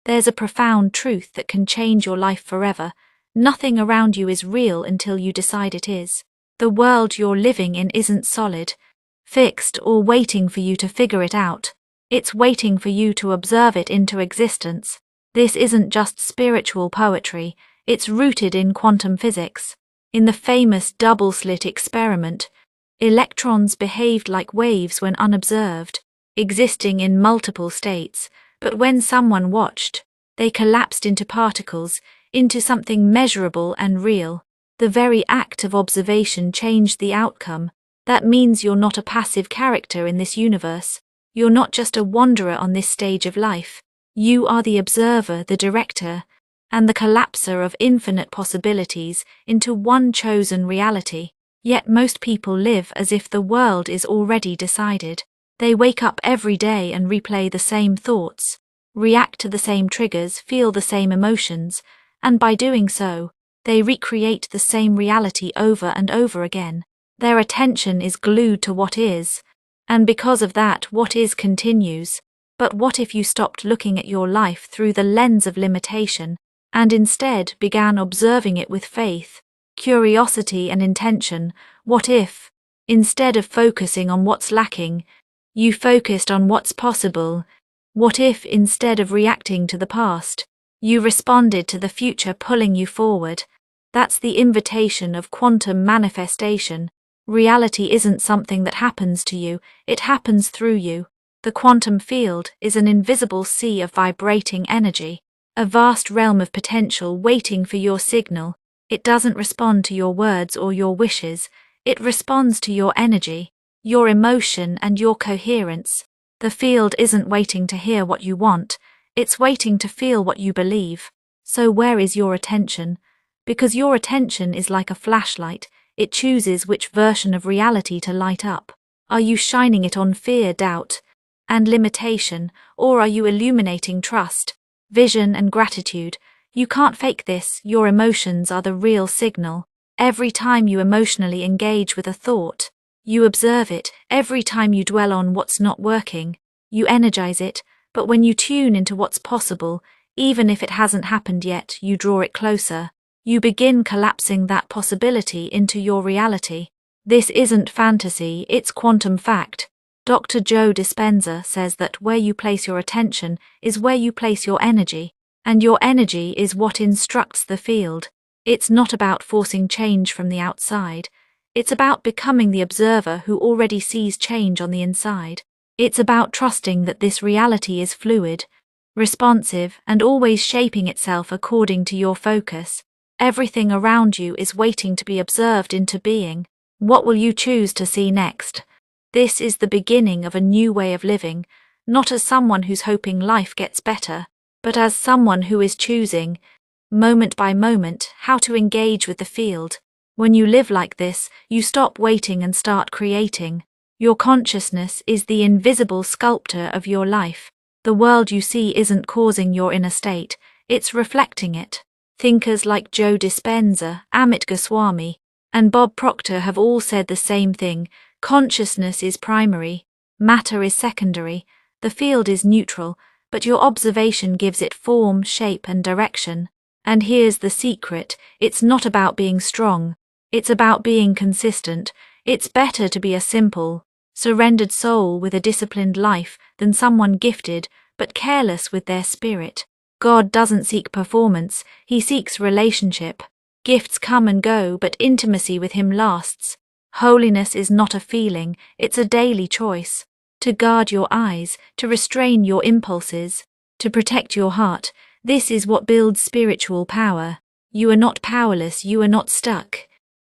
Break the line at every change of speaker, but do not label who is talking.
There's a profound truth that can change your life forever. Nothing around you is real until you decide it is. The world you're living in isn't solid, fixed, or waiting for you to figure it out. It's waiting for you to observe it into existence. This isn't just spiritual poetry, it's rooted in quantum physics. In the famous double-slit experiment, electrons behaved like waves when unobserved, existing in multiple states, but when someone watched, they collapsed into particles, into something measurable and real. The very act of observation changed the outcome. That means you're not a passive character in this universe. You're not just a wanderer on this stage of life. You are the observer, the director, and the collapser of infinite possibilities into one chosen reality. Yet most people live as if the world is already decided. They wake up every day and replay the same thoughts, react to the same triggers, feel the same emotions, and by doing so, they recreate the same reality over and over again. Their attention is glued to what is, and because of that, what is continues. But what if you stopped looking at your life through the lens of limitation, and instead began observing it with faith, curiosity, and intention? What if, instead of focusing on what's lacking, you focused on what's possible? What if, instead of reacting to the past, you responded to the future pulling you forward? That's the invitation of quantum manifestation. Reality isn't something that happens to you, it happens through you. The quantum field is an invisible sea of vibrating energy, a vast realm of potential waiting for your signal. It doesn't respond to your words or your wishes, it responds to your energy, your emotion, and your coherence. The field isn't waiting to hear what you want, it's waiting to feel what you believe. So where is your attention? Because your attention is like a flashlight, it chooses which version of reality to light up. Are you shining it on fear, doubt, and limitation, or are you illuminating trust, vision, and gratitude? You can't fake this. Your emotions are the real signal. Every time you emotionally engage with a thought, you observe it. Every time you dwell on what's not working, you energize it. But when you tune into what's possible, even if it hasn't happened yet, you draw it closer. You begin collapsing that possibility into your reality. This isn't fantasy, it's quantum fact. Dr. Joe Dispenza says that where you place your attention is where you place your energy, and your energy is what instructs the field. It's not about forcing change from the outside. It's about becoming the observer who already sees change on the inside. It's about trusting that this reality is fluid, responsive, and always shaping itself according to your focus. Everything around you is waiting to be observed into being. What will you choose to see next? This is the beginning of a new way of living, not as someone who's hoping life gets better, but as someone who is choosing, moment by moment, how to engage with the field. When you live like this, you stop waiting and start creating. Your consciousness is the invisible sculptor of your life. The world you see isn't causing your inner state, it's reflecting it. Thinkers like Joe Dispenza, Amit Goswami, and Bob Proctor have all said the same thing. Consciousness is primary, matter is secondary, the field is neutral, but your observation gives it form, shape, and direction. And here's the secret, it's not about being strong, it's about being consistent. It's better to be a simple, surrendered soul with a disciplined life than someone gifted but careless with their spirit. God doesn't seek performance, he seeks relationship. Gifts come and go, but intimacy with him lasts. Holiness is not a feeling, it's a daily choice. To guard your eyes, to restrain your impulses, to protect your heart, this is what builds spiritual power. You are not powerless, you are not stuck.